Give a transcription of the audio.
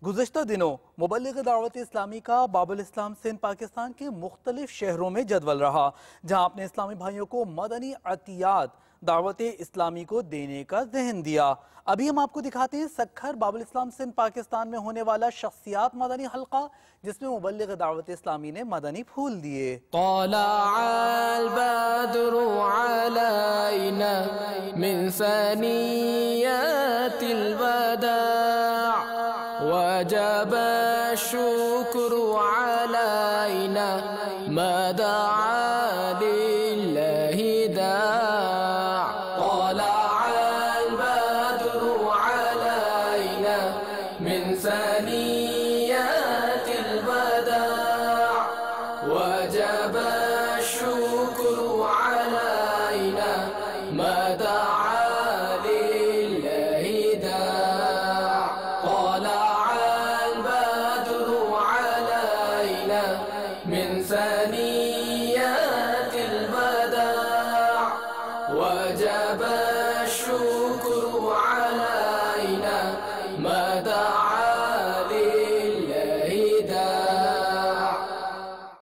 गुज़श्ता दिनों मुबल्लिग़ दावत इस्लामी का बाबुल इस्लाम सिंध पाकिस्तान के मुख्तलिफ शहरों में जदवल रहा, जहाँ अपने इस्लामी भाइयों को मदनी अतियात दावत इस्लामी को देने का ज़हन दिया। अभी हम आपको दिखाते हैं सक्खर बाबुल इस्लाम सिंध पाकिस्तान में होने वाला शख्सियात मदनी हल्का, जिसमें मुबल्लिग़ दावत इस्लामी ने मदनी फूल दिए। तलअल बद्रु अलैना मिन सनियतिल वदा' वजब शुक्रु अलैना मा दआ लिल्लाहि दा'। तलअल बद्रु अलैना मिन सनियतिल वदा' वजब शुक्रु अलैना मा दआ लिल्लाहि दा'। तलअल बद्रु अलैना मिन सनियतिल वदा' वजब शुक्रु अलैना